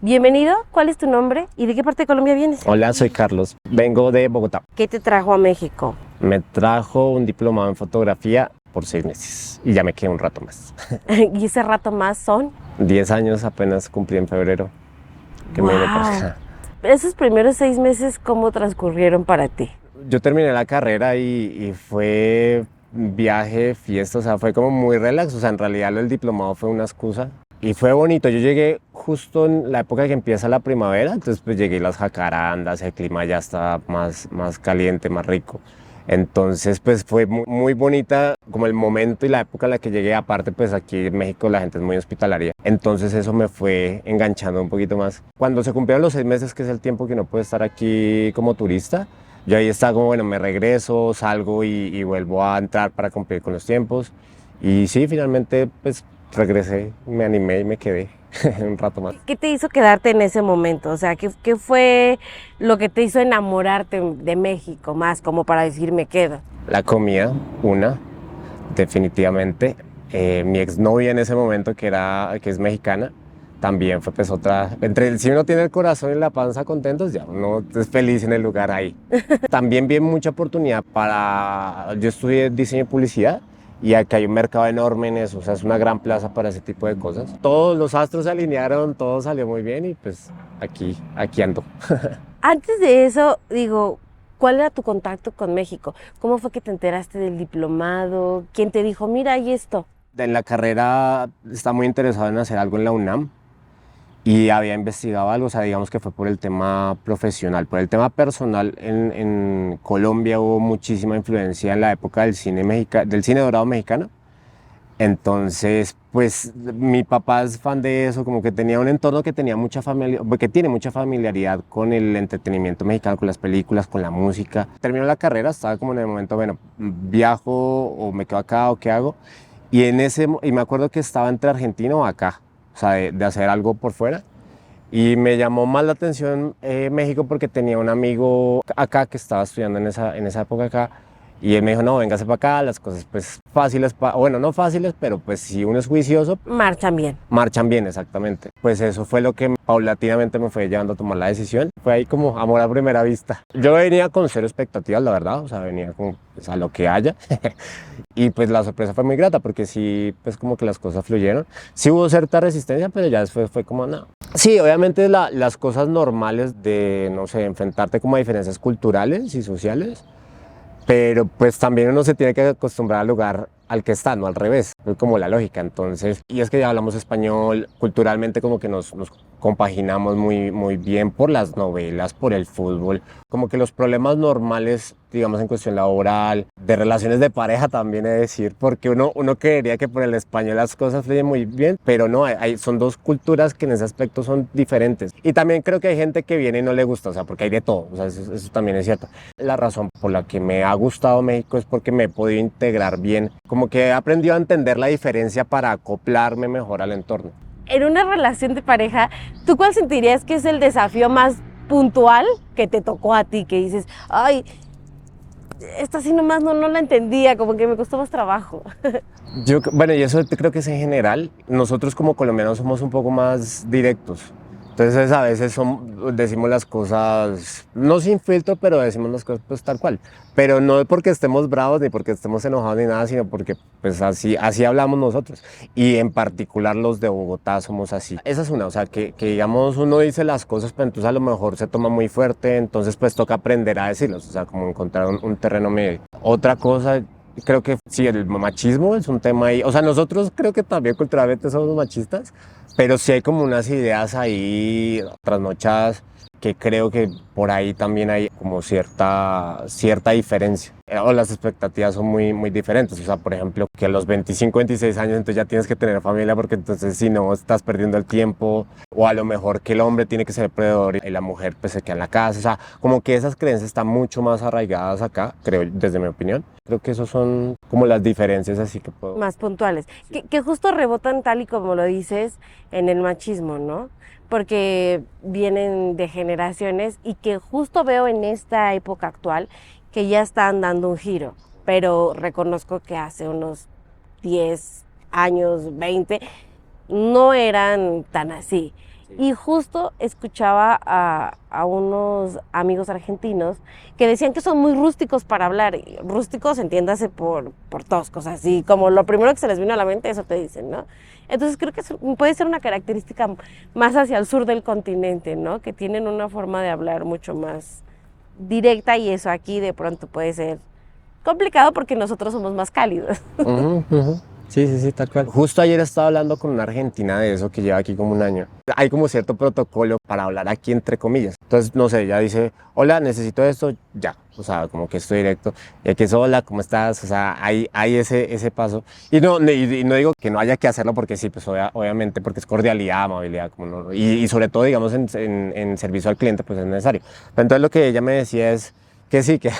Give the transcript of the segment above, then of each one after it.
Bienvenido, ¿cuál es tu nombre y de qué parte de Colombia vienes? Hola, soy Carlos, vengo de Bogotá. ¿Qué te trajo a México? Me trajo un diplomado en fotografía por 6 meses y ya me quedé un rato más. ¿Y ese rato más son? 10 años apenas cumplí en febrero que me vine para acá. Esos primeros 6 meses, ¿cómo transcurrieron para ti? Yo terminé la carrera y fue viaje, fiesta, o sea, fue como muy relax. O sea, en realidad el diplomado fue una excusa y fue bonito. Yo llegué justo en la época que empieza la primavera, entonces pues llegué a las jacarandas, el clima ya estaba más caliente, más rico. Entonces pues fue muy bonita como el momento y la época en la que llegué. Aparte pues aquí en México la gente es muy hospitalaria, entonces eso me fue enganchando un poquito más. Cuando se cumplieron los 6 meses, que es el tiempo que uno puede estar aquí como turista, yo ahí estaba como, bueno, me regreso, salgo y vuelvo a entrar para cumplir con los tiempos. Y sí, finalmente pues regresé, me animé y me quedé un rato más. ¿Qué te hizo quedarte en ese momento? O sea, ¿qué fue lo que te hizo enamorarte de México más, como para decir me quedo? La comida, definitivamente. Mi exnovia en ese momento, que es mexicana, también fue pues otra. Si uno tiene el corazón y la panza contentos, ya uno es feliz en el lugar ahí. También vi mucha oportunidad yo estudié diseño y publicidad y acá hay un mercado enorme en eso, o sea, es una gran plaza para ese tipo de cosas. Todos los astros se alinearon, todo salió muy bien y pues aquí ando. Antes de eso, digo, ¿cuál era tu contacto con México? ¿Cómo fue que te enteraste del diplomado? ¿Quién te dijo, mira, hay esto? En la carrera estaba muy interesado en hacer algo en la UNAM y había investigado algo, o sea, digamos que fue por el tema profesional. Por el tema personal, en Colombia hubo muchísima influencia en la época del cine dorado mexicano. Entonces, pues mi papá es fan de eso, como que tenía un entorno que tenía que tiene mucha familiaridad con el entretenimiento mexicano, con las películas, con la música. Terminó la carrera, estaba como en el momento, bueno, viajo o me quedo acá o qué hago. Y me acuerdo que estaba entre Argentina o acá, o sea, de hacer algo por fuera. Y me llamó más la atención México porque tenía un amigo acá que estaba estudiando en esa época acá. Y él me dijo, no, véngase para acá, las cosas pues fáciles, bueno, no fáciles, pero pues si uno es juicioso, Marchan bien. marchan bien, exactamente. Pues eso fue lo que paulatinamente me fue llevando a tomar la decisión. Fue ahí como amor a primera vista. Yo venía con cero expectativas, la verdad, o sea, venía como pues, a lo que haya. Y pues la sorpresa fue muy grata porque sí, pues como que las cosas fluyeron. Sí hubo cierta resistencia, pero ya después fue como nada. Sí, obviamente las cosas normales de, no sé, enfrentarte como a diferencias culturales y sociales, pero pues también uno se tiene que acostumbrar al lugar al que está, no al revés, es como la lógica. Entonces, y es que ya hablamos español, culturalmente como que nos compaginamos muy bien por las novelas, por el fútbol, como que los problemas normales, digamos en cuestión laboral, de relaciones de pareja también, es decir, porque uno creería que por el español las cosas fluyen muy bien, pero no, son dos culturas que en ese aspecto son diferentes. Y también creo que hay gente que viene y no le gusta, o sea, porque hay de todo, o sea, eso también es cierto. La razón por la que me ha gustado México es porque me he podido integrar bien, como que he aprendido a entender la diferencia para acoplarme mejor al entorno. En una relación de pareja, ¿tú cuál sentirías que es el desafío más puntual que te tocó a ti? Que dices, ay, esta sí nomás no la entendía, como que me costó más trabajo. Bueno, y eso creo que es en general. Nosotros como colombianos somos un poco más directos. Entonces a veces decimos las cosas, no sin filtro, pero decimos las cosas pues tal cual. Pero no porque estemos bravos ni porque estemos enojados ni nada, sino porque pues así hablamos nosotros. Y en particular los de Bogotá somos así. Esa es una, o sea, que digamos uno dice las cosas, pero entonces a lo mejor se toma muy fuerte, entonces pues toca aprender a decirlos, o sea, como encontrar un terreno medio. Otra cosa, creo que sí, el machismo es un tema ahí. O sea, nosotros creo que también culturalmente somos machistas, pero sí hay como unas ideas ahí trasnochadas que creo que por ahí también hay como cierta diferencia. O las expectativas son muy diferentes. O sea, por ejemplo, que a los 25, 26 años entonces ya tienes que tener familia porque entonces si no estás perdiendo el tiempo. O a lo mejor que el hombre tiene que ser proveedor y la mujer pues se queda en la casa. O sea, como que esas creencias están mucho más arraigadas acá, creo, desde mi opinión. Creo que esos son como las diferencias así que puedo... Más puntuales, que justo rebotan tal y como lo dices en el machismo, ¿no? Porque vienen de generaciones y que justo veo en esta época actual que ya están dando un giro, pero reconozco que hace unos 10 años, 20, no eran tan así. Y justo escuchaba a unos amigos argentinos que decían que son muy rústicos para hablar. Y rústicos, entiéndase por toscos, así como lo primero que se les vino a la mente, eso te dicen, ¿no? Entonces creo que puede ser una característica más hacia el sur del continente, ¿no? Que tienen una forma de hablar mucho más directa y eso aquí de pronto puede ser complicado porque nosotros somos más cálidos. Ujú, ujú. Sí, sí, sí, tal cual. Justo ayer estaba hablando con una argentina de eso que lleva aquí como un año. Hay como cierto protocolo para hablar aquí entre comillas. Entonces, no sé, ella dice, hola, necesito esto, ya. O sea, como que estoy directo. Y aquí es, hola, ¿cómo estás? O sea, hay ese paso. Y no digo que no haya que hacerlo porque sí, pues obviamente, porque es cordialidad, amabilidad, como no, y sobre todo, digamos, en servicio al cliente, pues es necesario. Pero entonces lo que ella me decía es que sí, que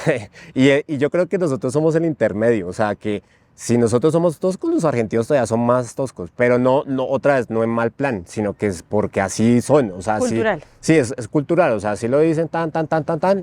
y yo creo que nosotros somos el intermedio, o sea, que si nosotros somos toscos, los argentinos todavía son más toscos, pero no, otra vez, no en mal plan, sino que es porque así son, o sea, Cultural. sí, es cultural, o sea, así lo dicen tan,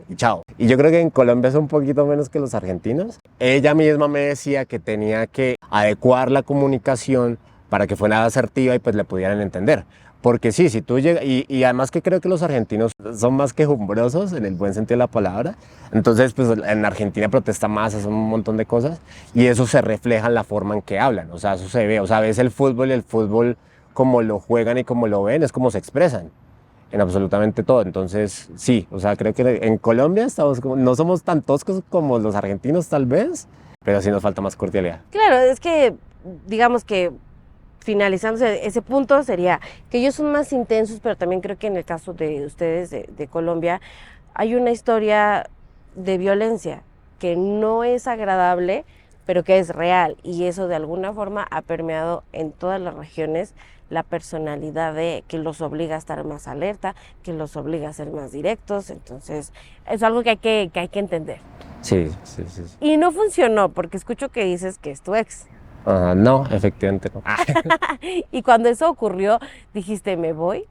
y chao. Y yo creo que en Colombia es un poquito menos que los argentinos. Ella misma me decía que tenía que adecuar la comunicación para que fuera asertiva y pues le pudieran entender. Porque sí, si tú llegas, y además que creo que los argentinos son más quejumbrosos en el buen sentido de la palabra, entonces pues en Argentina protesta más, hacen un montón de cosas y eso se refleja en la forma en que hablan, o sea, eso se ve, o sea, ves el fútbol y el fútbol como lo juegan y como lo ven, es como se expresan en absolutamente todo, entonces sí, o sea, creo que en Colombia no somos tan toscos como los argentinos tal vez, pero sí nos falta más cordialidad. Claro, es que digamos que finalizando ese punto sería que ellos son más intensos, pero también creo que en el caso de ustedes de Colombia hay una historia de violencia que no es agradable, pero que es real y eso de alguna forma ha permeado en todas las regiones la personalidad de que los obliga a estar más alerta, que los obliga a ser más directos, entonces es algo que hay que entender. Sí, sí, sí, sí. Y no funcionó porque escucho que dices que es tu ex. No, efectivamente no. Y cuando eso ocurrió, dijiste, ¿me voy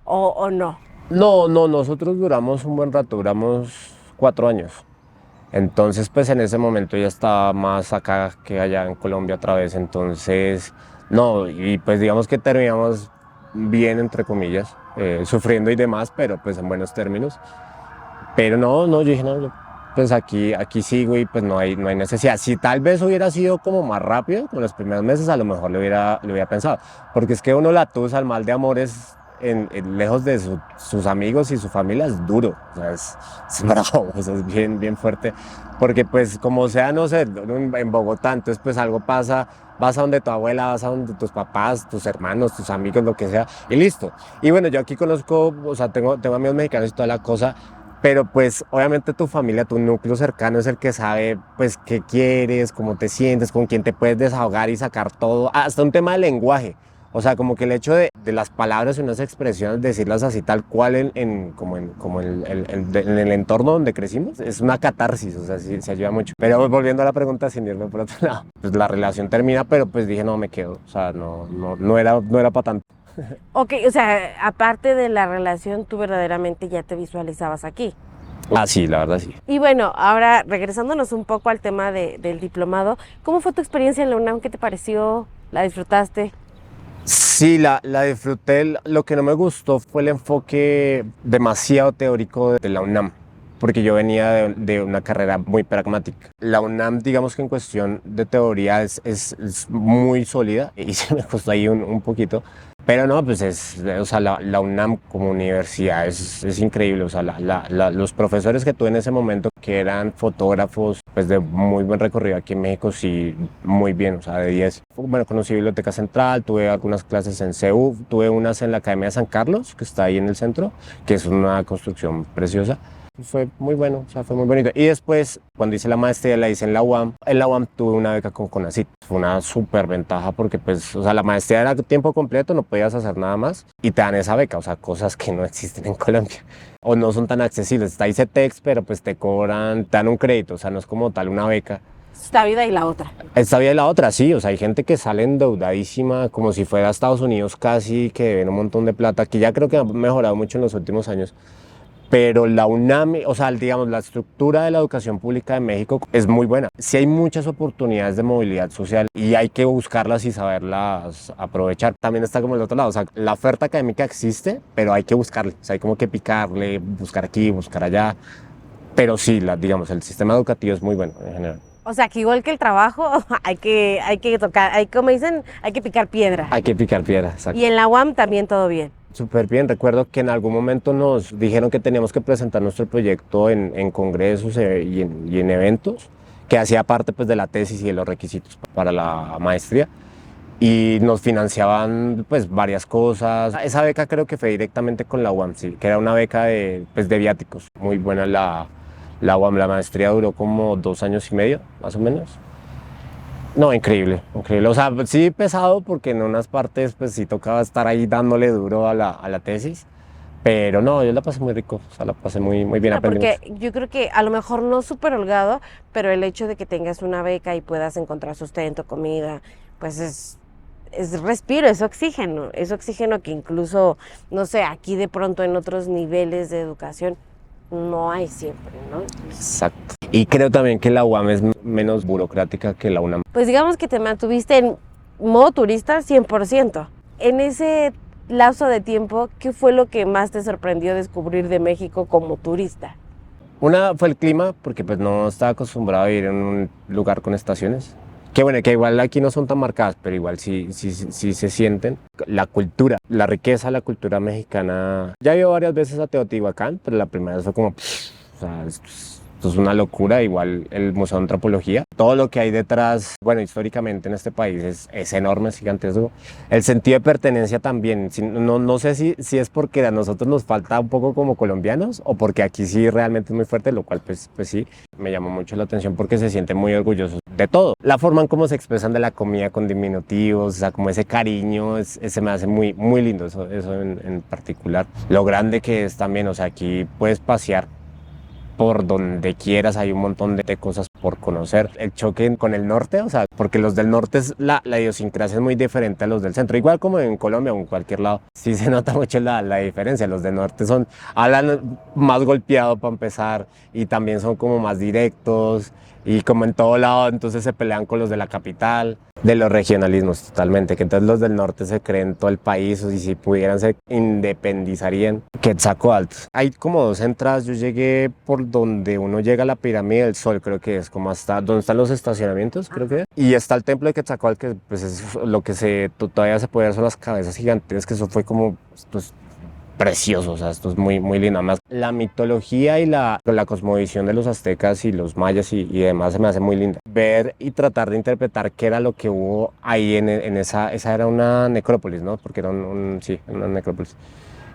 o no? No, nosotros duramos un buen rato, duramos 4 años. Entonces, pues en ese momento ya estaba más acá que allá en Colombia otra vez. Entonces, no, y pues digamos que terminamos bien, entre comillas, sufriendo y demás, pero pues en buenos términos. Pero no, yo dije, no, pues aquí sigo y pues no hay necesidad. Si tal vez hubiera sido como más rápido, con los primeros meses, a lo mejor le hubiera pensado. Porque es que uno la tusa, el mal de amor es lejos de sus amigos y su familia es duro, o sea, es bravo, o sea, es bien fuerte. Porque pues como sea, no sé, en Bogotá, entonces pues algo pasa, vas a donde tu abuela, vas a donde tus papás, tus hermanos, tus amigos, lo que sea, y listo. Y bueno, yo aquí conozco, o sea, tengo amigos mexicanos y toda la cosa, pero pues obviamente tu familia, tu núcleo cercano es el que sabe pues qué quieres, cómo te sientes, con quién te puedes desahogar y sacar todo, hasta un tema de lenguaje. O sea, como que el hecho de las palabras y unas expresiones, decirlas así tal cual en el entorno donde crecimos, es una catarsis, o sea, sí, se ayuda mucho. Pero volviendo a la pregunta, sin irme por otro lado, pues la relación termina, pero pues dije, no, me quedo, o sea, no era para tanto. Ok, o sea, aparte de la relación, tú verdaderamente ya te visualizabas aquí. Ah, sí, la verdad sí. Y bueno, ahora regresándonos un poco al tema del diplomado, ¿cómo fue tu experiencia en la UNAM? ¿Qué te pareció? ¿La disfrutaste? Sí, la disfruté. Lo que no me gustó fue el enfoque demasiado teórico de la UNAM, porque yo venía de una carrera muy pragmática. La UNAM, digamos que en cuestión de teoría es muy sólida y se me costó ahí un poquito. Pero no, pues o sea, la UNAM como universidad es increíble. O sea, los profesores que tuve en ese momento, que eran fotógrafos, pues de muy buen recorrido aquí en México, sí, muy bien, o sea, de 10. Bueno, conocí Biblioteca Central, tuve algunas clases en CEU, tuve unas en la Academia de San Carlos, que está ahí en el centro, que es una construcción preciosa. Fue muy bueno, o sea, fue muy bonito. Y después, cuando hice la maestría, la hice en la UAM. En la UAM tuve una beca con CONACYT. Fue una súper ventaja porque, pues, o sea, la maestría era tiempo completo, no podías hacer nada más. Y te dan esa beca, o sea, cosas que no existen en Colombia. O no son tan accesibles. Está ICETEX, pero pues te cobran, te dan un crédito, o sea, no es como tal una beca. Esta vida y la otra. Esta vida y la otra, sí, o sea, hay gente que sale endeudadísima, como si fuera a Estados Unidos casi, que deben un montón de plata, que ya creo que ha mejorado mucho en los últimos años. pero la UNAM, o sea, digamos, la estructura de la educación pública de México es muy buena. Sí hay muchas oportunidades de movilidad social y hay que buscarlas y saberlas aprovechar. También está como el otro lado, o sea, la oferta académica existe, pero hay que buscarle, o sea, hay como que picarle, buscar aquí, buscar allá, pero sí, digamos, el sistema educativo es muy bueno en general. O sea, que igual que el trabajo, hay que tocar, como dicen, hay que picar piedra. Hay que picar piedra, exacto. Y en la UAM también todo bien. Súper bien, recuerdo que en algún momento nos dijeron que teníamos que presentar nuestro proyecto en congresos y en eventos, que hacía parte pues de la tesis y de los requisitos para la maestría, y nos financiaban pues varias cosas. Esa beca creo que fue directamente con la UAM, sí, que era una beca de viáticos, muy buena la UAM, la maestría duró como 2 años y medio, más o menos. No, increíble, increíble. O sea, sí pesado porque en unas partes pues sí tocaba estar ahí dándole duro a la tesis, pero no, yo la pasé muy rico, o sea, la pasé muy bien, aprendí Porque mucho. yo creo que a lo mejor no súper holgado, pero el hecho de que tengas una beca y puedas encontrar sustento, comida, pues es respiro, es oxígeno que incluso, no sé, aquí de pronto en otros niveles de educación no hay siempre, ¿no? Exacto. Y creo también que la UAM es menos burocrática que la UNAM. Pues digamos que te mantuviste en modo turista 100%. En ese lapso de tiempo, ¿qué fue lo que más te sorprendió descubrir de México como turista? Una fue el clima, porque pues no estaba acostumbrado a vivir en un lugar con estaciones. Que bueno, que igual aquí no son tan marcadas, pero igual sí se sienten. La cultura, la riqueza, la cultura mexicana. Ya he ido varias veces a Teotihuacán, pero la primera vez fue como, o sea, esto es una locura. Igual el Museo de Antropología. Todo lo que hay detrás, bueno, históricamente en este país es enorme, es gigantesco. El sentido de pertenencia también. No sé si es porque a nosotros nos falta un poco como colombianos o porque aquí sí realmente es muy fuerte, lo cual pues sí, me llamó mucho la atención porque se sienten muy orgullosos de todo. La forma en cómo se expresan de la comida con diminutivos, o sea, como ese cariño, se me hace muy lindo eso en particular. Lo grande que es también, o sea, aquí puedes pasear por donde quieras, hay un montón de cosas por conocer. El choque con el norte, o sea, porque los del norte la idiosincrasia es muy diferente a los del centro, igual como en Colombia o en cualquier lado, sí se nota mucho la diferencia. Los del norte hablan más golpeado para empezar y también son como más directos y como en todo lado, entonces se pelean con los de la capital. De los regionalismos totalmente, que entonces los del norte se creen todo el país, o si pudieran se independizarían. Quetzalcóatl. Hay como dos entradas, yo llegué por donde uno llega a la pirámide del Sol, creo que es como hasta donde están los estacionamientos, creo que. Y está el templo de Quetzalcóatl, que pues es lo que todavía se puede ver son las cabezas gigantes, que eso fue como pues, precioso, o sea, esto es muy lindo. Además, la mitología y la cosmovisión de los aztecas y los mayas y demás se me hace muy linda. Ver y tratar de interpretar qué era lo que hubo ahí en esa era una necrópolis, ¿no? Porque era sí, una necrópolis.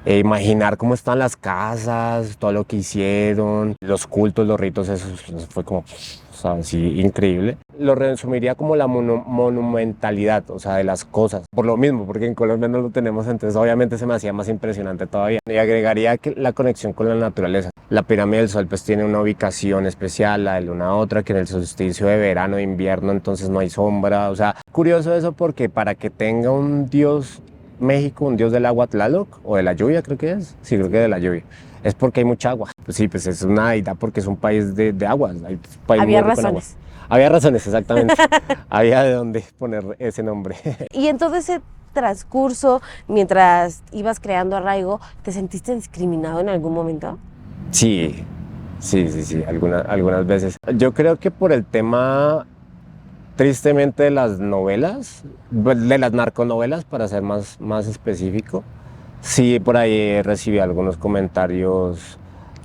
Imaginar cómo están las casas, todo lo que hicieron, los cultos, los ritos, eso fue como, o sea, sí, increíble. Lo resumiría como la monumentalidad, o sea, de las cosas. Por lo mismo, porque en Colombia no lo tenemos, entonces obviamente se me hacía más impresionante todavía. Y agregaría que la conexión con la naturaleza. La pirámide del Sol pues tiene una ubicación especial, la de una otra, que en el solsticio de verano, de invierno, entonces no hay sombra. O sea, curioso eso porque para que tenga un dios México, un dios del agua, Tlaloc, o de la lluvia creo que es, sí creo que de la lluvia, es porque hay mucha agua. Pues sí, pues es una deidad porque es un país de aguas, hay un país Había muy rico en agua. razones. Había razones, exactamente, había de dónde poner ese nombre. Y en todo ese transcurso, mientras ibas creando arraigo, ¿te sentiste discriminado en algún momento? Sí, algunas veces. Yo creo que por el tema, tristemente, de las novelas, de las narconovelas, para ser más específico, sí, por ahí recibí algunos comentarios,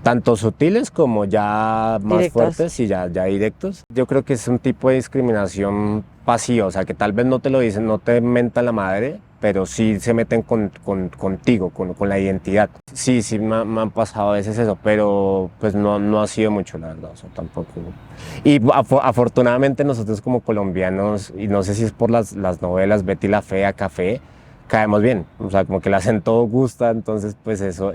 tanto sutiles como ya más Directos. fuertes y ya directos. Yo creo que es un tipo de discriminación pasiva, o sea, que tal vez no te lo dicen, no te mentan la madre, pero sí se meten contigo, con la identidad. Sí, me han pasado a veces eso, pero pues no ha sido mucho, la verdad, o sea, tampoco. Y afortunadamente nosotros como colombianos, y no sé si es por las novelas Betty la Fea, Café, caemos bien, o sea, como que el acento gusta, entonces pues eso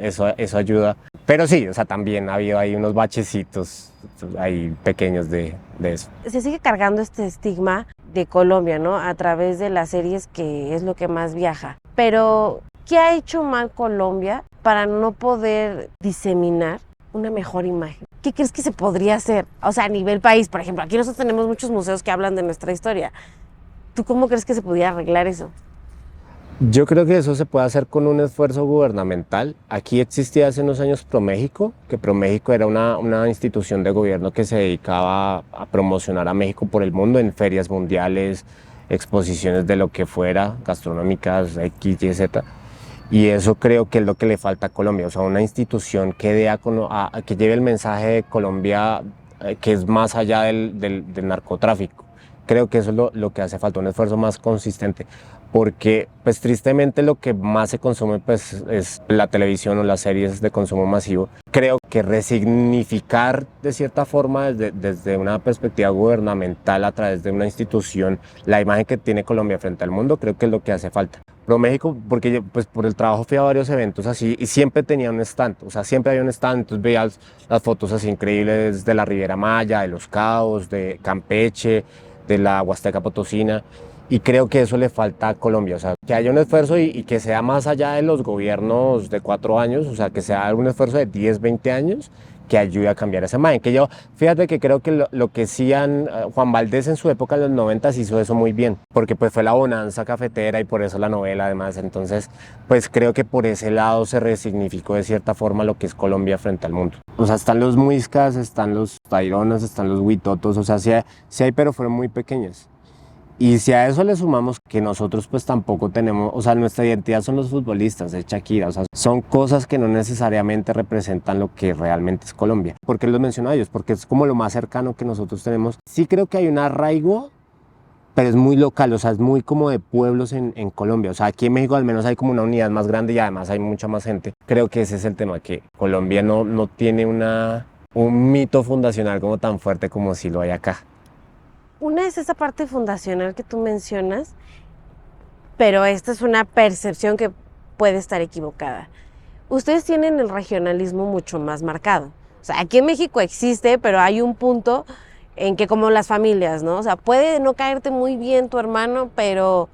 ayuda. Pero sí, o sea, también ha habido ahí unos bachecitos ahí pequeños de eso. Se sigue cargando este estigma de Colombia, ¿no? A través de las series, que es lo que más viaja. Pero, ¿qué ha hecho mal Colombia para no poder diseminar una mejor imagen? ¿Qué crees que se podría hacer? O sea, a nivel país, por ejemplo, aquí nosotros tenemos muchos museos que hablan de nuestra historia. ¿Tú cómo crees que se pudiera arreglar eso? Yo creo que eso se puede hacer con un esfuerzo gubernamental. Aquí existía hace unos años ProMéxico, que ProMéxico era una institución de gobierno que se dedicaba a promocionar a México por el mundo en ferias mundiales, exposiciones de lo que fuera, gastronómicas, X, Y, Z. Y eso creo que es lo que le falta a Colombia, o sea, una institución que que lleve el mensaje de Colombia que es más allá del narcotráfico. Creo que eso es lo que hace falta, un esfuerzo más consistente, porque pues tristemente lo que más se consume pues es la televisión o las series de consumo masivo. Creo que resignificar de cierta forma desde una perspectiva gubernamental a través de una institución la imagen que tiene Colombia frente al mundo, creo que es lo que hace falta. Pero México, porque yo, pues por el trabajo fui a varios eventos así y siempre tenía un stand, o sea, siempre había un stand, entonces veías las fotos así increíbles de la Riviera Maya, de Los Cabos, de Campeche, de la Huasteca Potosina, y creo que eso le falta a Colombia, o sea, que haya un esfuerzo y que sea más allá de los gobiernos de 4 años, o sea, que sea un esfuerzo de 10, 20 años que ayude a cambiar esa imagen. Que yo, fíjate que creo que lo que hacían Juan Valdés en su época en los 90 hizo eso muy bien, porque pues fue la bonanza cafetera y por eso la novela además, entonces pues creo que por ese lado se resignificó de cierta forma lo que es Colombia frente al mundo. O sea, están los muiscas, están los taironas, están los huitotos, o sea, sí hay, pero fueron muy pequeñas. Y si a eso le sumamos que nosotros pues tampoco tenemos, o sea, nuestra identidad son los futbolistas, es Shakira, o sea, son cosas que no necesariamente representan lo que realmente es Colombia. ¿Por qué los menciono a ellos? Porque es como lo más cercano que nosotros tenemos. Sí creo que hay un arraigo, pero es muy local, o sea, es muy como de pueblos en Colombia. O sea, aquí en México al menos hay como una unidad más grande y además hay mucha más gente. Creo que ese es el tema, que Colombia no tiene un mito fundacional como tan fuerte como si lo hay acá. Una es esa parte fundacional que tú mencionas, pero esta es una percepción que puede estar equivocada. Ustedes tienen el regionalismo mucho más marcado. O sea, aquí en México existe, pero hay un punto en que como las familias, ¿no? O sea, puede no caerte muy bien tu hermano, pero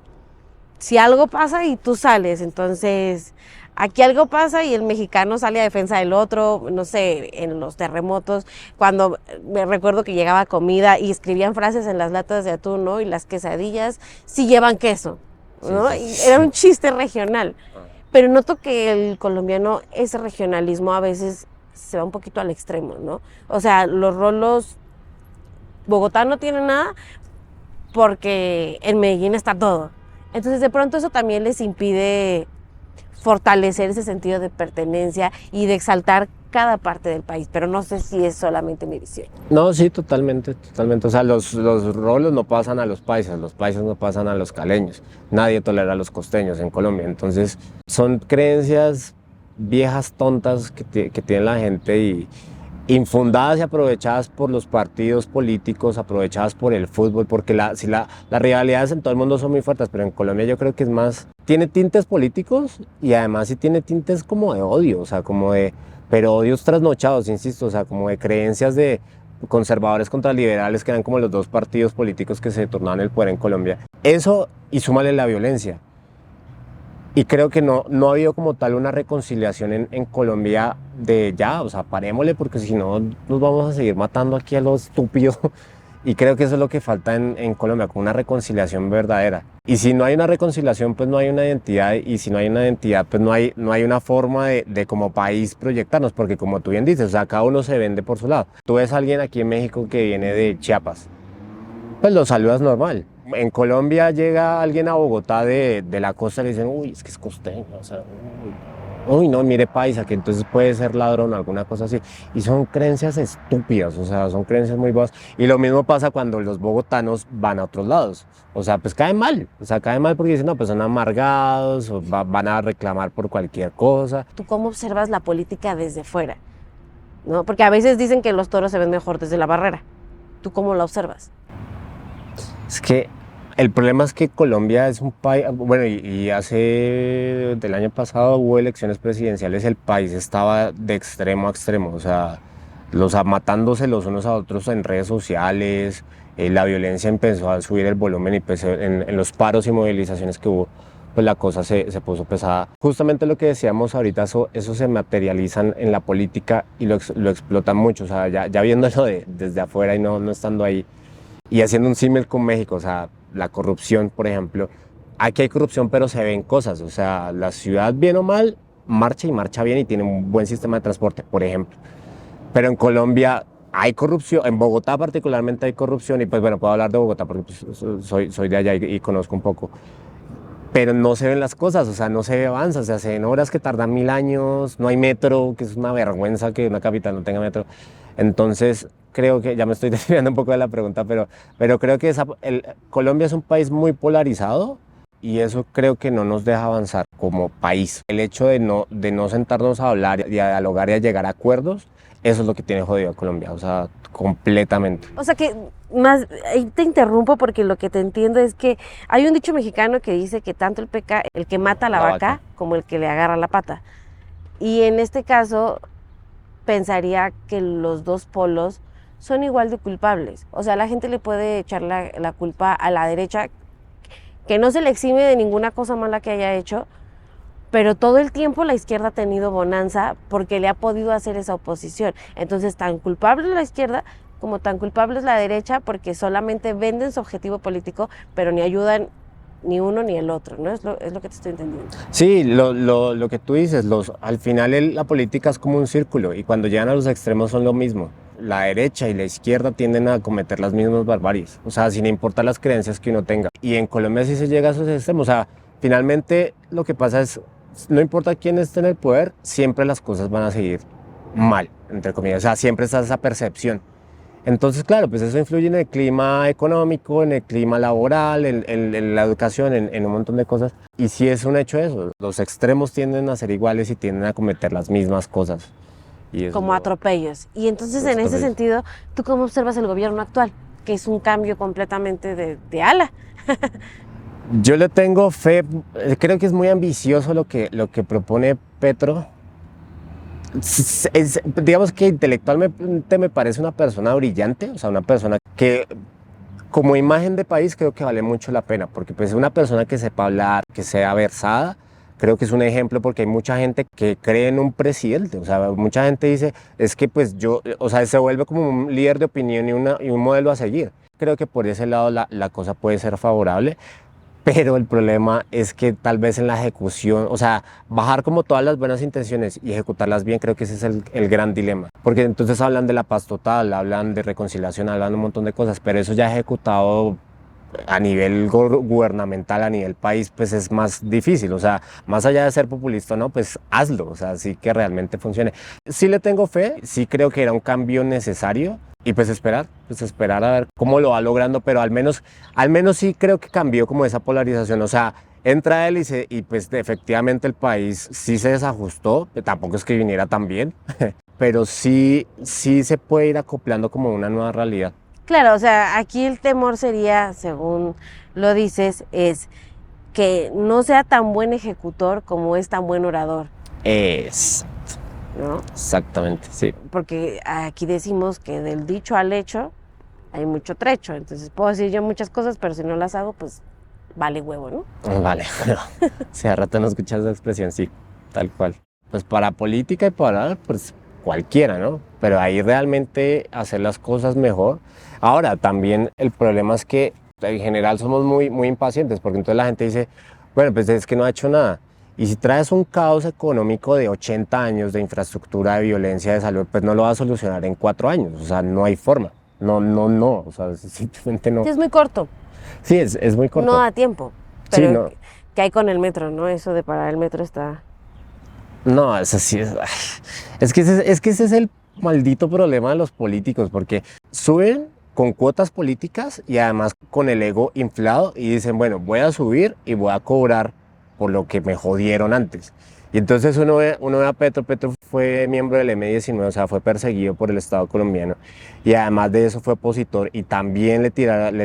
si algo pasa y tú sales, entonces aquí algo pasa y el mexicano sale a defensa del otro, no sé, en los terremotos, cuando me recuerdo que llegaba comida y escribían frases en las latas de atún, ¿no? Y las quesadillas sí llevan queso, ¿no? Sí, sí. Y era un chiste regional. Pero noto que el colombiano, ese regionalismo a veces se va un poquito al extremo, ¿no? O sea, los rolos, Bogotá no tiene nada porque en Medellín está todo. Entonces de pronto eso también les impide fortalecer ese sentido de pertenencia y de exaltar cada parte del país, pero no sé si es solamente mi visión. No, sí, totalmente, totalmente. O sea, los rolos no pasan a los paisas no pasan a los caleños. Nadie tolera a los costeños en Colombia. Entonces, son creencias viejas, tontas que tiene la gente y infundadas y aprovechadas por los partidos políticos, aprovechadas por el fútbol, porque las rivalidades en todo el mundo son muy fuertes, pero en Colombia yo creo que es más, tiene tintes políticos y además sí tiene tintes como de odio, o sea, pero odios trasnochados, insisto, o sea, como de creencias de conservadores contra liberales, que eran como los dos partidos políticos que se tornaban el poder en Colombia. Eso y súmale la violencia. Y creo que no ha habido como tal una reconciliación en Colombia de ya, o sea, parémosle porque si no nos vamos a seguir matando aquí a los estúpidos. Y creo que eso es lo que falta en Colombia, como una reconciliación verdadera. Y si no hay una reconciliación, pues no hay una identidad, y si no hay una identidad, pues no hay una forma de como país proyectarnos, porque como tú bien dices, o sea, cada uno se vende por su lado. Tú ves a alguien aquí en México que viene de Chiapas, pues lo saludas normal. En Colombia llega alguien a Bogotá de la costa y le dicen, uy, es que es costeño, o sea, uy, no, mire paisa, que entonces puede ser ladrón o alguna cosa así. Y son creencias estúpidas, o sea, son creencias muy bajas. Y lo mismo pasa cuando los bogotanos van a otros lados. O sea, pues caen mal, porque dicen, no, pues son amargados, o van a reclamar por cualquier cosa. ¿Tú cómo observas la política desde fuera? ¿No? Porque a veces dicen que los toros se ven mejor desde la barrera. ¿Tú cómo la observas? Es que el problema es que Colombia es un país, bueno, y del año pasado hubo elecciones presidenciales, el país estaba de extremo a extremo, o sea, matándose los unos a otros en redes sociales, la violencia empezó a subir el volumen y pues en los paros y movilizaciones que hubo, pues la cosa se puso pesada. Justamente lo que decíamos ahorita, eso se materializa en la política y lo explotan mucho, o sea, ya viéndolo desde afuera y no estando ahí. Y haciendo un símil con México, o sea, la corrupción, por ejemplo. Aquí hay corrupción, pero se ven cosas, o sea, la ciudad, bien o mal, marcha y marcha bien y tiene un buen sistema de transporte, por ejemplo. Pero en Colombia hay corrupción, en Bogotá particularmente hay corrupción, y pues bueno, puedo hablar de Bogotá porque pues, soy de allá y conozco un poco. Pero no se ven las cosas, o sea, no se avanza, o sea, se ven obras que tardan 1000 años, no hay metro, que es una vergüenza que una capital no tenga metro. Entonces, creo que, ya me estoy desviando un poco de la pregunta, pero creo que Colombia es un país muy polarizado y eso creo que no nos deja avanzar como país. El hecho de no sentarnos a hablar y a dialogar y a llegar a acuerdos, eso es lo que tiene jodido a Colombia, o sea, completamente. O sea que más, ahí te interrumpo porque lo que te entiendo es que hay un dicho mexicano que dice que tanto el que mata a la vaca como el que le agarra la pata. Y en este caso pensaría que los dos polos son igual de culpables. O sea, la gente le puede echar la culpa a la derecha, que no se le exime de ninguna cosa mala que haya hecho, pero todo el tiempo la izquierda ha tenido bonanza porque le ha podido hacer esa oposición. Entonces, tan culpable es la izquierda como tan culpable es la derecha porque solamente venden su objetivo político, pero ni ayudan ni uno ni el otro, ¿no? Es lo que te estoy entendiendo. Sí, lo que tú dices, al final la política es como un círculo y cuando llegan a los extremos son lo mismo. La derecha y la izquierda tienden a cometer las mismas barbaries, o sea, sin importar las creencias que uno tenga. Y en Colombia sí se llega a esos extremos, o sea, finalmente lo que pasa es, no importa quién esté en el poder, siempre las cosas van a seguir mal, entre comillas, o sea, siempre está esa percepción. Entonces, claro, pues eso influye en el clima económico, en el clima laboral, en la educación, en un montón de cosas. Y sí es un hecho eso, los extremos tienden a ser iguales y tienden a cometer las mismas cosas. Y eso, Como atropellos. Y entonces, en ese sentido, ¿tú cómo observas el gobierno actual? Que es un cambio completamente de ala. yo le tengo fe, creo que es muy ambicioso lo que propone Petro. Digamos que intelectualmente me parece una persona brillante, o sea, una persona que como imagen de país creo que vale mucho la pena, porque pues una persona que sepa hablar, que sea versada, creo que es un ejemplo porque hay mucha gente que cree en un presidente, o sea, mucha gente dice, es que pues o sea, se vuelve como un líder de opinión y un modelo a seguir. Creo que por ese lado la cosa puede ser favorable. Pero el problema es que tal vez en la ejecución, o sea, bajar como todas las buenas intenciones y ejecutarlas bien, creo que ese es el gran dilema. Porque entonces hablan de la paz total, hablan de reconciliación, hablan de un montón de cosas, pero eso ya ejecutado a nivel gubernamental, a nivel país, pues es más difícil. O sea, más allá de ser populista, no, pues hazlo, o sea, sí que realmente funcione. Sí le tengo fe, sí creo que era un cambio necesario. Y pues esperar a ver cómo lo va logrando, pero al menos sí creo que cambió como esa polarización, o sea, entra él y pues efectivamente el país sí se desajustó, tampoco es que viniera tan bien, pero sí se puede ir acoplando como una nueva realidad. Claro, o sea, aquí el temor sería, según lo dices, es que no sea tan buen ejecutor como es tan buen orador. ¿No? Exactamente, sí. Porque aquí decimos que del dicho al hecho hay mucho trecho. Entonces puedo decir yo muchas cosas, pero si no las hago, pues vale huevo, ¿no? Vale, si a rato no escuchas esa expresión, sí, tal cual. Pues para política y para, pues cualquiera, ¿no? Pero ahí realmente hacer las cosas mejor. Ahora, también el problema es que en general somos muy impacientes, porque entonces la gente dice, bueno, pues es que no ha hecho nada. Y si traes un caos económico de 80 años de infraestructura, de violencia, de salud, pues no lo va a solucionar en 4 años. O sea, no hay forma. No. O sea, simplemente no. Sí, es muy corto. Sí, es muy corto. No da tiempo. Pero sí, no. ¿qué hay con el metro, no? Eso de parar el metro está... No, eso sí es... Es que ese es el maldito problema de los políticos, porque suben con cuotas políticas y además con el ego inflado y dicen, bueno, voy a subir y voy a cobrar por lo que me jodieron antes. Y entonces uno ve a Petro fue miembro del M-19, o sea, fue perseguido por el Estado colombiano y además de eso fue opositor y también le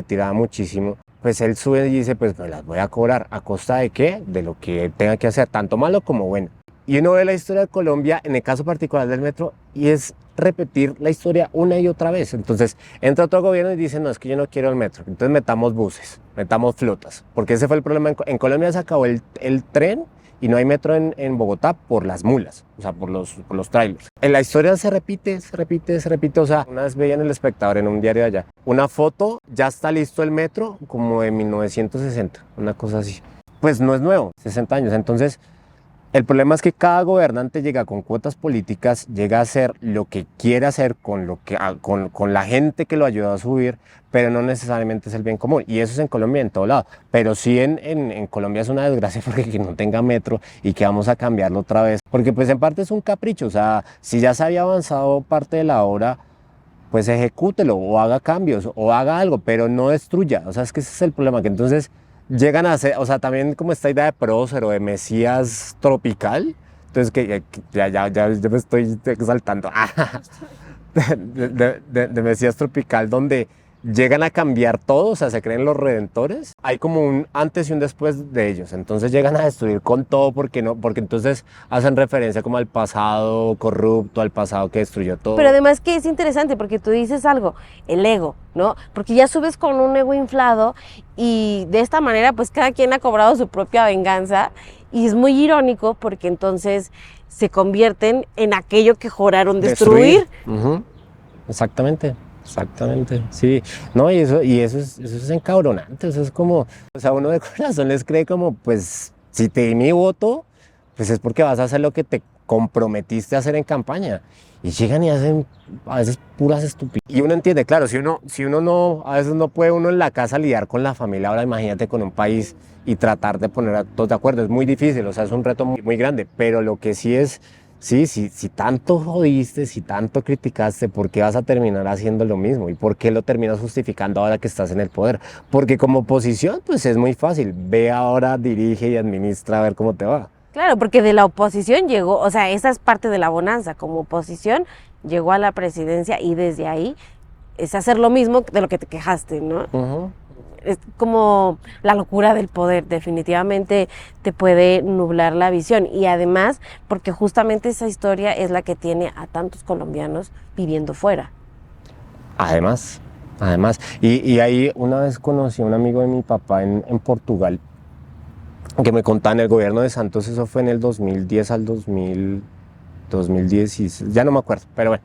tiraba muchísimo. Pues él sube y dice, pues me las voy a cobrar, ¿a costa de qué? De lo que tenga que hacer, tanto malo como bueno. Y uno ve la historia de Colombia, en el caso particular del metro, y es repetir la historia una y otra vez. Entonces entra otro gobierno y dice, no, es que yo no quiero el metro. Entonces metamos buses, metamos flotas. Porque ese fue el problema. En Colombia se acabó el tren y no hay metro en Bogotá por las mulas, o sea, por los trailers. En la historia se repite, se repite, se repite. O sea, una vez veía en El Espectador, en un diario de allá, una foto, ya está listo el metro, como de 1960, una cosa así. Pues no es nuevo, 60 años. Entonces, el problema es que cada gobernante llega con cuotas políticas, llega a hacer lo que quiere hacer con la gente que lo ayuda a subir, pero no necesariamente es el bien común. Y eso es en Colombia en todo lado. Pero sí en Colombia es una desgracia porque que no tenga metro y que vamos a cambiarlo otra vez. Porque pues en parte es un capricho. O sea, si ya se había avanzado parte de la obra, pues ejecútelo o haga cambios o haga algo, pero no destruya. O sea, es que ese es el problema, que entonces llegan a ser, o sea, también como esta idea de prócer o de Mesías tropical, entonces que ya me estoy exaltando, de Mesías tropical, donde llegan a cambiar todo, o sea, se creen los redentores. Hay como un antes y un después de ellos, entonces llegan a destruir con todo porque entonces hacen referencia como al pasado corrupto, al pasado que destruyó todo. Pero además que es interesante porque tú dices algo, el ego, ¿no? Porque ya subes con un ego inflado y de esta manera pues cada quien ha cobrado su propia venganza y es muy irónico porque entonces se convierten en aquello que juraron destruir. Uh-huh. Exactamente. Exactamente, sí. No, y eso es encabronante, eso es como, o sea, uno de corazón les cree como, pues, si te di mi voto, pues es porque vas a hacer lo que te comprometiste a hacer en campaña. Y llegan y hacen a veces puras estupideces. Y uno entiende, claro, si uno no, a veces no puede uno en la casa lidiar con la familia, ahora imagínate con un país y tratar de poner a todos de acuerdo, es muy difícil, o sea, es un reto muy, muy grande, pero lo que sí es... Sí, si tanto jodiste, si tanto criticaste, ¿por qué vas a terminar haciendo lo mismo? ¿Y por qué lo terminas justificando ahora que estás en el poder? Porque como oposición, pues es muy fácil. Ve ahora, dirige y administra a ver cómo te va. Claro, porque de la oposición llegó, o sea, esa es parte de la bonanza. Como oposición llegó a la presidencia y desde ahí es hacer lo mismo de lo que te quejaste, ¿no? Uh-huh. Es como la locura del poder, definitivamente te puede nublar la visión y además porque justamente esa historia es la que tiene a tantos colombianos viviendo fuera. Además, y ahí una vez conocí a un amigo de mi papá en Portugal que me contaba en el gobierno de Santos, eso fue en el 2010 al 2016, ya no me acuerdo, pero bueno,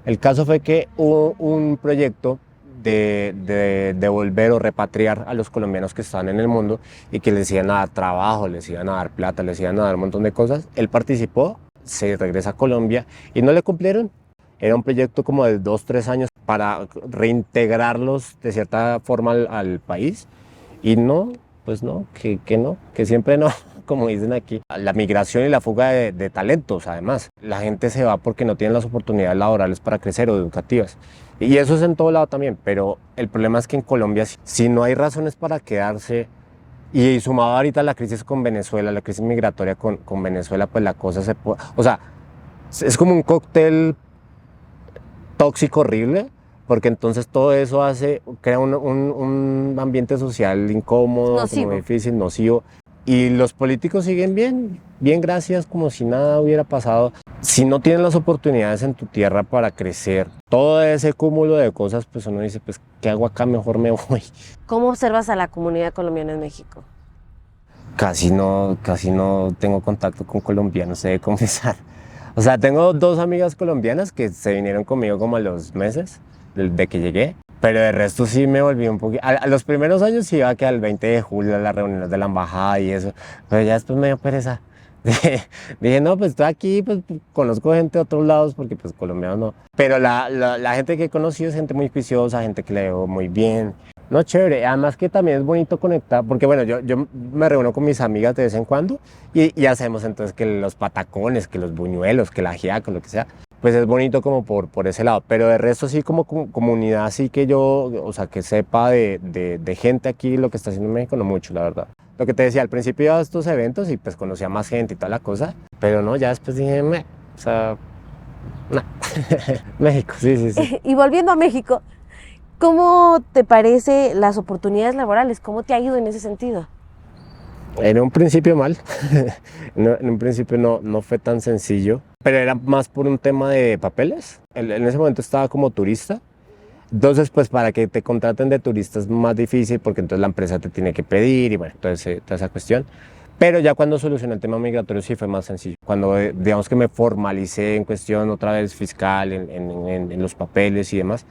el caso fue que hubo un proyecto de devolver o repatriar a los colombianos que estaban en el mundo y que les iban a dar trabajo, les iban a dar plata, les iban a dar un montón de cosas. Él participó, se regresa a Colombia y no le cumplieron. Era un proyecto como de 2-3 años para reintegrarlos de cierta forma al país y no, pues no, que siempre no, como dicen aquí. La migración y la fuga de talentos, además. La gente se va porque no tienen las oportunidades laborales para crecer o educativas. Y eso es en todo lado también, pero el problema es que en Colombia, si no hay razones para quedarse, y sumado ahorita a la crisis con Venezuela, la crisis migratoria con Venezuela, pues la cosa se puede... O sea, es como un cóctel tóxico horrible, porque entonces todo eso crea un ambiente social incómodo, Nocivo. como difícil, nocivo. Y los políticos siguen bien gracias, como si nada hubiera pasado. Si no tienes las oportunidades en tu tierra para crecer, todo ese cúmulo de cosas, pues uno dice, pues, ¿qué hago acá? Mejor me voy. ¿Cómo observas a la comunidad colombiana en México? Casi no tengo contacto con colombianos, he de confesar. O sea, tengo 2 amigas colombinas que se vinieron conmigo como a los meses de que llegué. Pero de resto sí me volví un poquito... A los primeros años sí iba que al 20 de julio a las reuniones de la embajada y eso. Pero ya después me dio pereza. Dije, no, pues estoy aquí, pues conozco gente de otros lados porque pues colombianos no. Pero la gente que he conocido es gente muy juiciosa, gente que le veo muy bien. No, chévere. Además que también es bonito conectar, porque bueno, yo me reúno con mis amigas de vez en cuando y hacemos entonces que los patacones, que los buñuelos, que la ajiaco, lo que sea. Pues es bonito como por ese lado, pero de resto sí como comunidad, sí que yo, o sea, que sepa de gente aquí lo que está haciendo en México, no mucho, la verdad. Lo que te decía, al principio iba a estos eventos y pues conocía más gente y toda la cosa, pero no, ya después dije, o sea, no. México, sí. Y volviendo a México, ¿cómo te parece las oportunidades laborales? ¿Cómo te ha ido en ese sentido? En un principio mal, en un principio no fue tan sencillo, pero era más por un tema de papeles. En ese momento estaba como turista, entonces pues para que te contraten de turista es más difícil porque entonces la empresa te tiene que pedir y bueno, entonces toda esa cuestión. Pero ya cuando solucioné el tema migratorio sí fue más sencillo. Cuando digamos que me formalicé en cuestión otra vez fiscal, en los papeles y demás,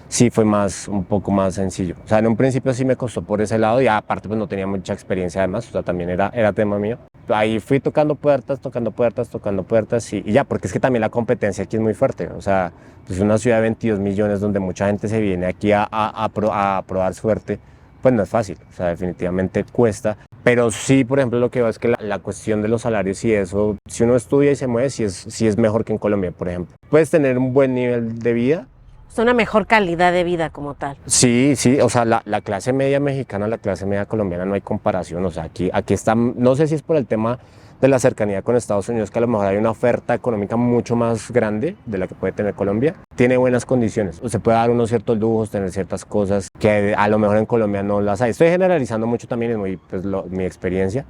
sí fue un poco más sencillo. O sea, en un principio sí me costó por ese lado y aparte pues no tenía mucha experiencia además, o sea, también era tema mío. Ahí fui tocando puertas, tocando puertas, tocando puertas y ya, porque es que también la competencia aquí es muy fuerte. O sea, es una ciudad de 22 millones donde mucha gente se viene aquí a probar suerte, pues no es fácil, o sea, definitivamente cuesta. Pero sí, por ejemplo, lo que veo es que la cuestión de los salarios y eso, si uno estudia y se mueve, sí es mejor que en Colombia, por ejemplo. Puedes tener un buen nivel de vida. Es una mejor calidad de vida como tal. Sí, sí, o sea, la clase media mexicana, la clase media colombiana no hay comparación, o sea, aquí está, no sé si es por el tema de la cercanía con Estados Unidos, que a lo mejor hay una oferta económica mucho más grande de la que puede tener Colombia, tiene buenas condiciones, se puede dar unos ciertos lujos, tener ciertas cosas que a lo mejor en Colombia no las hay. Estoy generalizando mucho también, es pues, mi experiencia,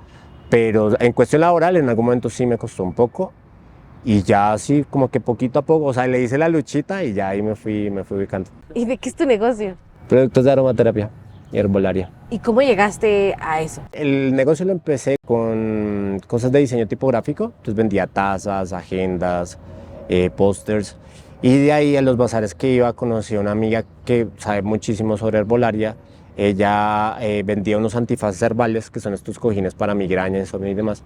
pero en cuestión laboral en algún momento sí me costó un poco. Y ya así como que poquito a poco, o sea, le hice la luchita y ya ahí me fui ubicando. ¿Y de qué es tu negocio? Productos de aromaterapia y herbolaria. ¿Y cómo llegaste a eso? El negocio lo empecé con cosas de diseño tipográfico, entonces vendía tazas, agendas, pósters. Y de ahí a los bazares que iba conocí a una amiga que sabe muchísimo sobre herbolaria. Ella vendía unos antifaces herbales, que son estos cojines para migraña, insomnio y demás.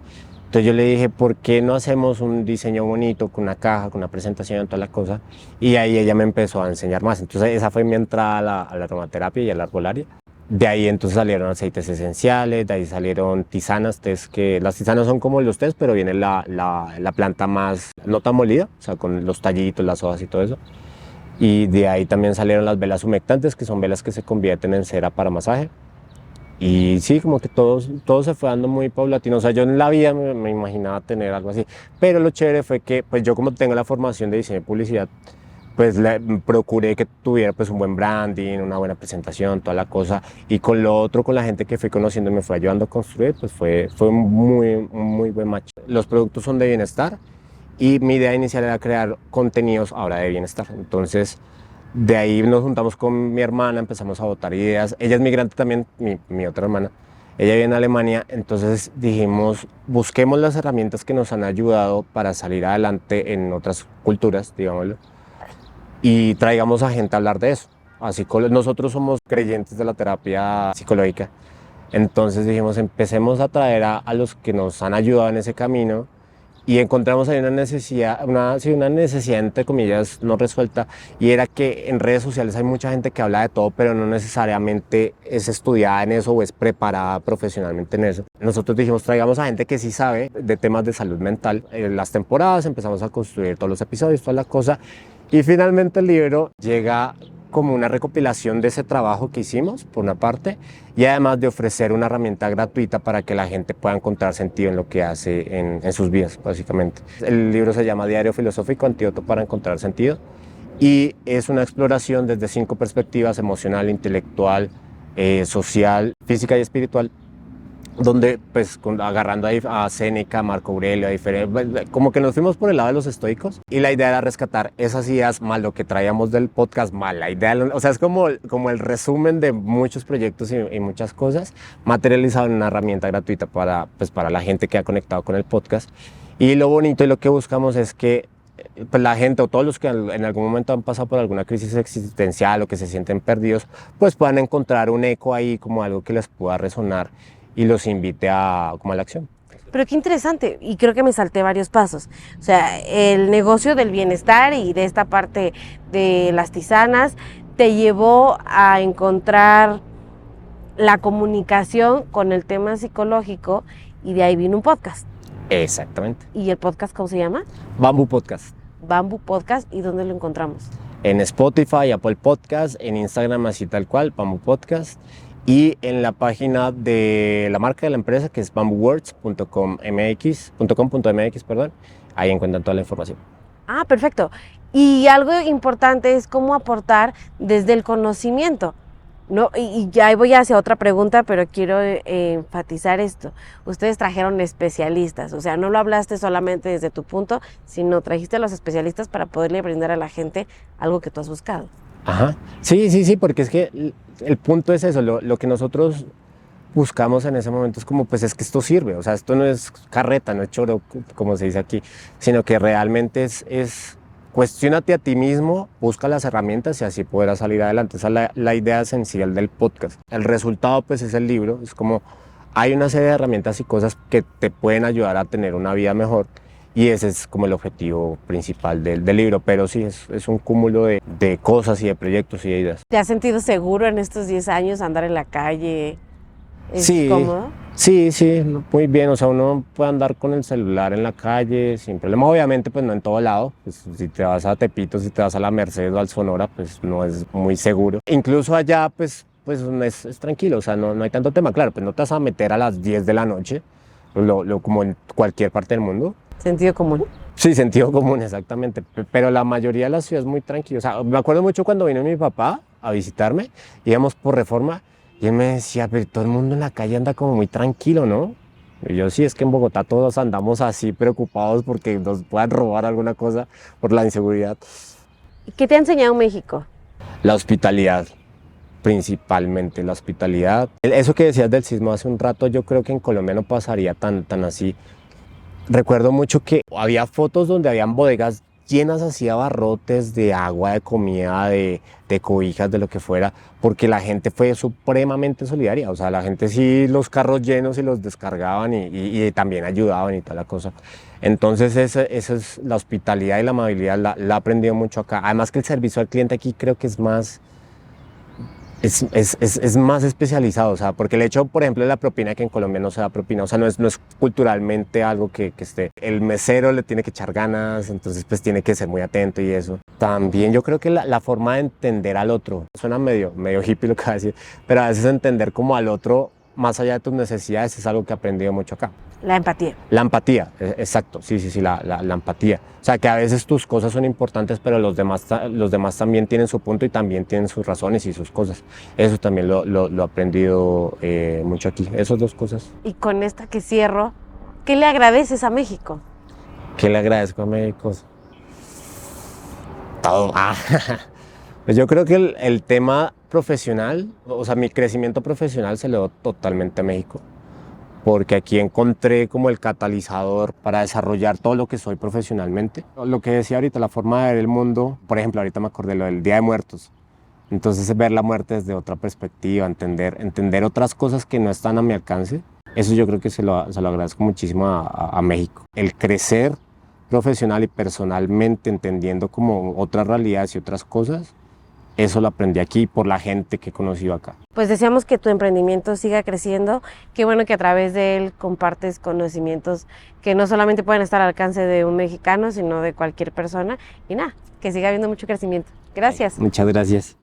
Entonces yo le dije, ¿por qué no hacemos un diseño bonito con una caja, con una presentación, toda la cosa? Y ahí ella me empezó a enseñar más. Entonces esa fue mi entrada a la aromaterapia y a la herbolaria. De ahí entonces salieron aceites esenciales, de ahí salieron tisanas, que las tisanas son como los tés, pero viene la planta más, no tan molida, o sea, con los tallitos, las hojas y todo eso. Y de ahí también salieron las velas humectantes, que son velas que se convierten en cera para masaje. Y sí, como que todo se fue dando muy paulatino. O sea, yo en la vida me imaginaba tener algo así. Pero lo chévere fue que, pues yo como tengo la formación de diseño y publicidad, pues procuré que tuviera pues un buen branding, una buena presentación, toda la cosa. Y con lo otro, con la gente que fui conociendo y me fue ayudando a construir, pues fue un muy buen match. Los productos son de bienestar y mi idea inicial era crear contenidos ahora de bienestar. Entonces, de ahí nos juntamos con mi hermana, empezamos a botar ideas. Ella es migrante también, mi otra hermana. Ella vive en Alemania, entonces dijimos, busquemos las herramientas que nos han ayudado para salir adelante en otras culturas, digámoslo, y traigamos a gente a hablar de eso. Así nosotros somos creyentes de la terapia psicológica, entonces dijimos, empecemos a traer a los que nos han ayudado en ese camino y encontramos ahí una necesidad, sí, una necesidad entre comillas no resuelta, y era que en redes sociales hay mucha gente que habla de todo, pero no necesariamente es estudiada en eso o es preparada profesionalmente en eso. Nosotros dijimos, traigamos a gente que sí sabe de temas de salud mental. En las temporadas empezamos a construir todos los episodios, toda la cosa, y finalmente el libro llega como una recopilación de ese trabajo que hicimos, por una parte, y además de ofrecer una herramienta gratuita para que la gente pueda encontrar sentido en lo que hace en sus vidas, básicamente. El libro se llama Diario Filosófico, Antídoto para encontrar sentido, y es una exploración desde 5 perspectivas: emocional, intelectual, social, física y espiritual, donde pues agarrando a Séneca, Marco Aurelio, como que nos fuimos por el lado de los estoicos, y la idea era rescatar esas ideas más lo que traíamos del podcast, más la idea, o sea, es como el resumen de muchos proyectos y muchas cosas materializado en una herramienta gratuita para la gente que ha conectado con el podcast. Y lo bonito y lo que buscamos es que pues la gente o todos los que en algún momento han pasado por alguna crisis existencial o que se sienten perdidos, pues puedan encontrar un eco ahí, como algo que les pueda resonar y los invite como a la acción. Pero qué interesante, y creo que me salté varios pasos. O sea, el negocio del bienestar y de esta parte de las tisanas te llevó a encontrar la comunicación con el tema psicológico, y de ahí vino un podcast. Exactamente. ¿Y el podcast cómo se llama? Bamboo Podcast. Bamboo Podcast. ¿Y dónde lo encontramos? En Spotify, Apple Podcast, en Instagram así tal cual, Bamboo Podcast, y en la página de la marca de la empresa, que es bamboowords.com.mx, perdón, ahí encuentran toda la información. Ah, perfecto. Y algo importante es cómo aportar desde el conocimiento. No, y ya voy hacia otra pregunta, pero quiero enfatizar esto. Ustedes trajeron especialistas, o sea, no lo hablaste solamente desde tu punto, sino trajiste a los especialistas para poderle brindar a la gente algo que tú has buscado. Ajá. Sí, sí, sí, porque es que el punto es eso, lo que nosotros buscamos en ese momento es como, pues es que esto sirve, o sea, esto no es carreta, no es choro, como se dice aquí, sino que realmente es cuestiónate a ti mismo, busca las herramientas y así podrás salir adelante. Esa es la idea esencial del podcast. El resultado, pues, es el libro, es como hay una serie de herramientas y cosas que te pueden ayudar a tener una vida mejor. Y ese es como el objetivo principal del libro, pero sí, es un cúmulo de cosas y de proyectos y de ideas. ¿Te has sentido seguro en estos 10 años andar en la calle? ¿Es Sí, cómodo? sí, sí, muy bien. O sea, uno puede andar con el celular en la calle sin problema. Obviamente, pues no en todo lado. Pues, si te vas a Tepito, si te vas a la Merced o al Sonora, pues no es muy seguro. Incluso allá, pues es tranquilo. O sea, no hay tanto tema. Claro, pues no te vas a meter a las 10 de la noche, como en cualquier parte del mundo. Sentido común. Sí, sentido común, exactamente. Pero la mayoría de la ciudad es muy tranquila. O sea, me acuerdo mucho cuando vino mi papá a visitarme, íbamos por Reforma y él me decía, pero todo el mundo en la calle anda como muy tranquilo, ¿no? Y yo, sí, es que en Bogotá todos andamos así preocupados porque nos puedan robar alguna cosa por la inseguridad. ¿Qué te ha enseñado México? La hospitalidad, principalmente la hospitalidad. Eso que decías del sismo hace un rato, yo creo que en Colombia no pasaría tan así. Recuerdo mucho que había fotos donde habían bodegas llenas así de abarrotes de agua, de comida, de cobijas, de lo que fuera, porque la gente fue supremamente solidaria. O sea, la gente sí, los carros llenos y los descargaban y también ayudaban y toda la cosa. Entonces, esa es la hospitalidad y la amabilidad, la he aprendido mucho acá. Además que el servicio al cliente aquí creo que es más más especializado, o sea, porque el hecho, por ejemplo, de la propina, que en Colombia no se da propina, o sea, no es culturalmente algo que esté. El mesero le tiene que echar ganas, entonces pues tiene que ser muy atento y eso. También yo creo que la forma de entender al otro, suena medio hippie lo que voy a decir, pero a veces entender como al otro, más allá de tus necesidades, es algo que he aprendido mucho acá. La empatía. La empatía, exacto, sí, la empatía. O sea, que a veces tus cosas son importantes, pero los demás también tienen su punto y también tienen sus razones y sus cosas. Eso también lo he aprendido mucho aquí, esas dos cosas. Y con esta que cierro, ¿qué le agradeces a México? ¿Qué le agradezco a México? Todo. Pues yo creo que el tema profesional, o sea, mi crecimiento profesional se lo debo totalmente a México, porque aquí encontré como el catalizador para desarrollar todo lo que soy profesionalmente. Lo que decía ahorita, la forma de ver el mundo, por ejemplo, ahorita me acordé lo del Día de Muertos. Entonces, ver la muerte desde otra perspectiva, entender otras cosas que no están a mi alcance, eso yo creo que se lo agradezco muchísimo a México. El crecer profesional y personalmente, entendiendo como otras realidades y otras cosas, eso lo aprendí aquí por la gente que he conocido acá. Pues deseamos que tu emprendimiento siga creciendo. Qué bueno que a través de él compartes conocimientos que no solamente pueden estar al alcance de un mexicano, sino de cualquier persona. Y nada, que siga habiendo mucho crecimiento. Gracias. Muchas gracias.